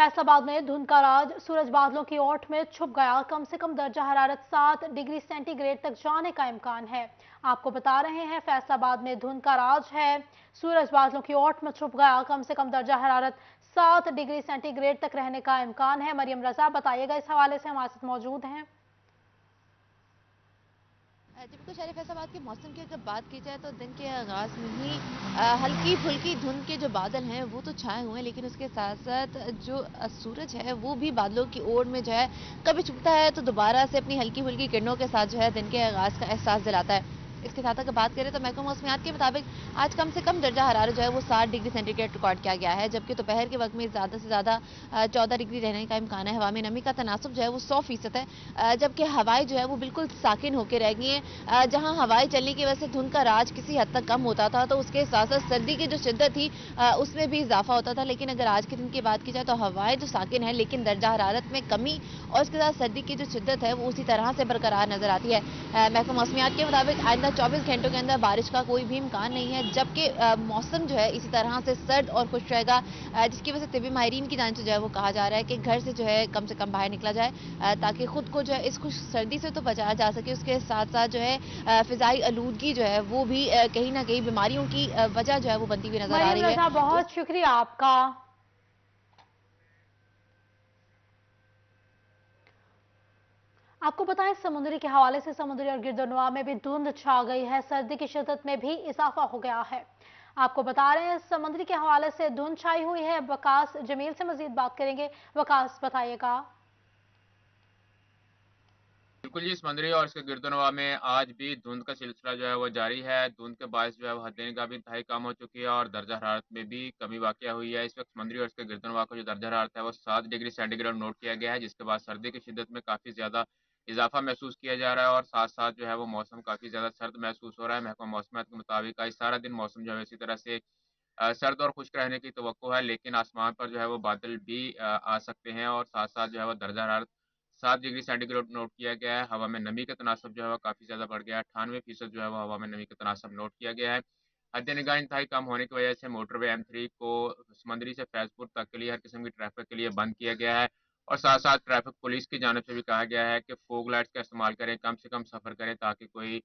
फैसलाबाद में धुंध का राज, सूरज बादलों की ओट में छुप गया। कम से कम दर्जा हरारत 7 डिग्री सेंटीग्रेड तक जाने का इम्कान है। आपको बता रहे हैं फैसलाबाद में धुंध का राज है, सूरज बादलों की ओट में छुप गया। कम से कम दर्जा हरारत 7 डिग्री सेंटीग्रेड तक रहने का इम्कान है। मरियम रजा बताइएगा, इस हवाले से हमारे साथ मौजूद हैं। जी बिल्कुल शरीफ, फैसलाबाद के मौसम की अगर बात की जाए तो दिन के आगाज में ही हल्की फुल्की धुंध के जो बादल हैं वो तो छाए हुए हैं, लेकिन उसके साथ साथ जो सूरज है वो भी बादलों की ओर में जो है कभी छुपता है तो दोबारा से अपनी हल्की फुल्की किरणों के साथ जो है दिन के आगाज का एहसास दिलाता है। इसके साथ अगर बात करें तो महकमा मौसमियात के मुताबिक आज कम से कम दर्जा हरारत जो है वो 7 डिग्री सेंटीग्रेड रिकॉर्ड किया गया है, जबकि दोपहर के वक्त में ज़्यादा से ज़्यादा 14 डिग्री रहने का इम्कान है। हवा में नमी का तनासब जो है वो 100% है, जबकि हवाएं जो है वो बिल्कुल साकिन होकर रह गई हैं। जहां हवाएं चलने की वजह से धुंध का राज किसी हद तक कम होता था, तो उसके साथ साथ सर्दी की जो शिद्दत थी उसमें भी इजाफा होता था। लेकिन अगर आज के दिन की बात की जाए तो हवाएं तो साकिन है, लेकिन दर्जा हरारत में कमी और उसके साथ सर्दी की जो शिद्दत है वो उसी तरह से बरकरार नजर आती है। महकमा मौसमियात के मुताबिक आइंदा 24 घंटों के अंदर बारिश का कोई भी इम्कान नहीं है, जबकि मौसम जो है इसी तरह से सर्द और खुश रहेगा, जिसकी वजह से तिबी माहिरीन की जानिब से जो है वो कहा जा रहा है कि घर से जो है कम से कम बाहर निकला जाए, ताकि खुद को जो है इस खुश सर्दी से तो बचाया जा सके। उसके साथ साथ जो है फिजाई आलूदगी जो है वो भी कहीं ना कहीं बीमारियों की वजह जो है वो बनती हुई नजर आ मरियम रही है। रजा, तो बहुत शुक्रिया आपका। आपको बताएं, समुद्री के हवाले से समुद्री और गिरदोनवा में भी धुंध छा गई है, सर्दी की शिद्दत में भी इजाफा हो गया है। आपको बता रहे हैं समुद्री के हवाले से धुंध छाई हुई है। वकास जमील से मजीद बात करेंगे। वकास बताइएगा। बिल्कुल जी, समंदरी और इसके गिरदोनवा में आज भी धुंध का सिलसिला जो है वो जारी है। धुंध के बायस जो है वो हद का भी इंतहाई कम हो चुकी है और दर्जा हरारत में भी कमी वाक़या हुई है। इस वक्त समंदरी और इसके गिरदोनवा का जो दर्जा हरारत है वो 7 डिग्री सेंटीग्रेड नोट किया गया है, जिसके बाद सर्दी की शिद्दत में काफ़ी ज़्यादा इजाफा महसूस किया जा रहा है और साथ साथ जो है वो मौसम काफ़ी ज़्यादा सर्द महसूस हो रहा है। महकमा मौसमियात के मुताबिक आज सारा दिन मौसम जो है इसी तरह से सर्द और खुश्क रहने की तवक्को है, लेकिन आसमान पर जो है वो बादल भी आ सकते हैं और साथ साथ जो है वो दर्जा हरारत 7 डिग्री सेंटीग्रेड नोट किया गया है। हवा में नमी का तनासब जो है वो काफ़ी ज़्यादा बढ़ गया है। 98% जो है वो हवा में नमी का तनासब नोट किया गया है। हद-ए-निगाह इंतहाई कम होने की वजह से मोटरवे M3 को समंदरी से फैज़पुर तक के लिए हर किस्म की ट्रैफ़िक के लिए बंद किया गया है और साथ-साथ ट्रैफ़िक पुलिस की जानिब से भी कहा गया है कि फ़ॉग लाइट्स का इस्तेमाल करें, कम से कम सफ़र करें ताकि कोई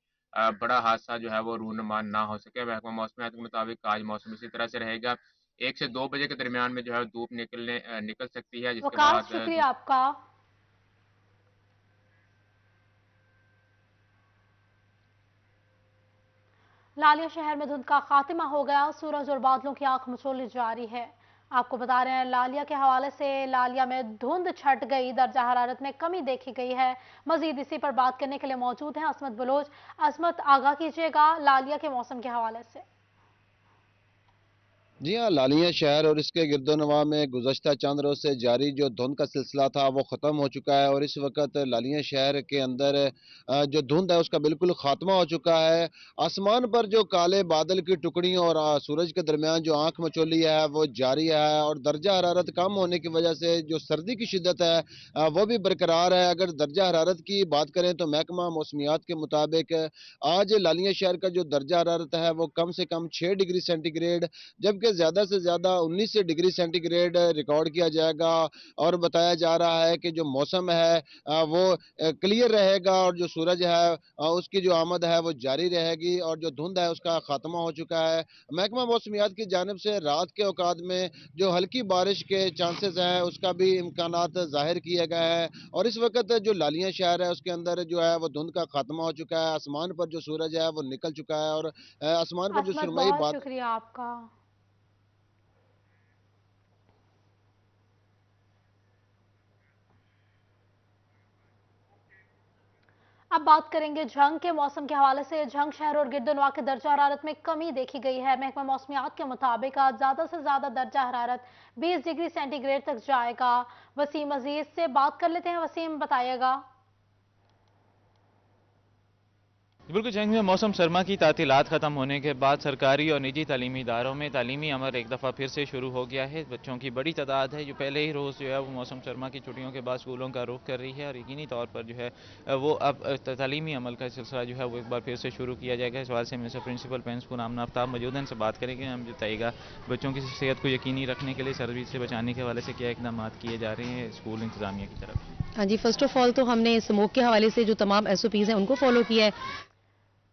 बड़ा हादसा जो है वो रूनुमा ना हो सके। महकमा मौसमियात के मुताबिक आज मौसम इसी तरह से रहेगा। 1 से 2 बजे के दरमियान में जो है धूप निकल सकती है, जिसके वकास, बाद शुक्रिया आपका। लालिया शहर में धुंध का खात्मा हो गया, सूरज और बादलों की आंख मचोली जारी है। आपको बता रहे हैं लालिया के हवाले से, लालिया में धुंध छट गई, दर्जा हरारत में कमी देखी गई है। मजीद इसी पर बात करने के लिए मौजूद हैं असमत बलोच। असमत, आगाह कीजिएगा लालिया के मौसम के हवाले से। जी हाँ, लालिया शहर और इसके गिरदोनवा में गुज़श्ता चंद रोज़ से जारी जो धुंध का सिलसिला था वो ख़त्म हो चुका है और इस वक्त लालिया शहर के अंदर जो धुंध है उसका बिल्कुल ख़ात्मा हो चुका है। आसमान पर जो काले बादल की टुकड़ियों और सूरज के दरमियान जो आंख मचोली है वो जारी है और दर्जा हरारत कम होने की वजह से जो सर्दी की शिद्दत है वो भी बरकरार है। अगर दर्जा हरारत की बात करें तो महकमा मौसमियात के मुताबिक आज लालिया शहर का जो दर्जा हरारत है वो कम से कम 6 डिग्री सेंटीग्रेड, जबकि ज़्यादा से ज़्यादा 19 डिग्री सेंटीग्रेड रिकॉर्ड किया जाएगा और बताया जा रहा है कि जो मौसम है वो क्लियर रहेगा और जो सूरज है उसकी जो आमद है वो जारी रहेगी और जो धुंध है उसका खात्मा हो चुका है। महकमा मौसमियात की जानिब से रात के औकात में जो हल्की बारिश के चांसेस हैं उसका भी इम्कानात ज़ाहिर किए गए हैं और इस वक्त जो लालिया शहर है उसके अंदर जो है वो धुंध का खात्मा हो चुका है। आसमान पर जो सूरज है वो निकल चुका है और आसमान पर जो असमत, सुरमई बहुत बात। शुक्रिया आपका। अब बात करेंगे झंग के मौसम के हवाले से। झंग शहर और गिरदनवा के दर्जा हरारत में कमी देखी गई है। महकमा मौसमियात के मुताबिक आज ज़्यादा से ज़्यादा दर्जा हरारत 20 डिग्री सेंटीग्रेड तक जाएगा। वसीम अजीज से बात कर लेते हैं। वसीम, बताइएगा। बिल्कुल जंग में मौसम सरमा की तातीलात ख़त्म होने के बाद सरकारी और निजी तालीमी इदारों में तालीमी अमल एक दफ़ा फिर से शुरू हो गया है। बच्चों की बड़ी तादाद है जो पहले ही रोज़ जो है वो मौसम सरमा की छुट्टियों के बाद स्कूलों का रुख कर रही है और यकीनी तौर पर जो है वो अब तालीमी अमल का सिलसिला जो है वो एक बार फिर से शुरू किया जाएगा। इस बात से मेरे प्रिंसिपल प्रिंसिपल आमना आफ्ताब मौजूद हैं, इनसे बात करेंगे। हम बताइएगा बच्चों की सेहत को यकीनी रखने के लिए सर्दी से बचाने के हवाले से क्या इकदाम किए जा रहे हैं स्कूल इंतजामिया की तरफ से? हाँ जी, फर्स्ट ऑफ ऑल तो हमने स्मोक के हवाले से जो तमाम SOPs हैं उनको फॉलो किया है।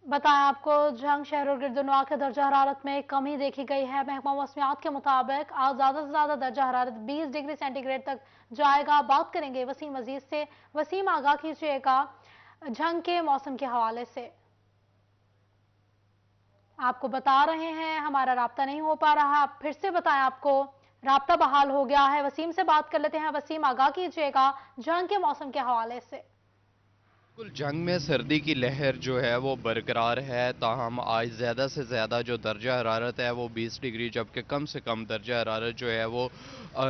बताएं आपको जंग शहर और गिरदनवा के दर्जा हरारत में कमी देखी गई है। महकमा मौसमियात के मुताबिक आज ज़्यादा से ज़्यादा दर्जा हरारत 20 डिग्री सेंटीग्रेड तक जाएगा। बात करेंगे वसीम अजीज से। वसीम, आगाह कीजिएगा जंग के मौसम के हवाले से। आपको बता रहे हैं हमारा राब्ता नहीं हो पा रहा, आप फिर से बताएं, आपको राब्ता बहाल हो गया है। वसीम से बात कर लेते हैं। वसीम, आगाह कीजिएगा जंग के मौसम के हवाले से। बिल्कुल जंग में सर्दी की लहर जो है वो बरकरार है, ताहम आज ज़्यादा से ज़्यादा जो दर्जा हरारत है वो 20 डिग्री, जबकि कम से कम दर्जा हरारत जो है वो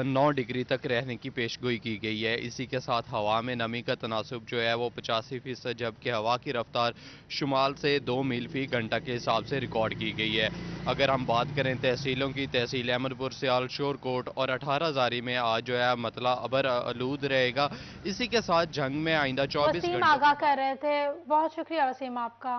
9 डिग्री तक रहने की पेशगोई की गई है। इसी के साथ हवा में नमी का तनासुब जो है वो 85%, जबकि हवा की रफ्तार शुमाल से 2 मील फी घंटा के हिसाब से रिकॉर्ड की गई है। अगर हम बात करें तहसीलों की, तहसील अहमदपुर, सियाल, शोरकोट और 18 जारी में आज जो है मतला अबर आलूद रहेगा। इसी के साथ जंग में आइंदा 24 घंटे कर रहे थे। बहुत शुक्रिया वसीम आपका।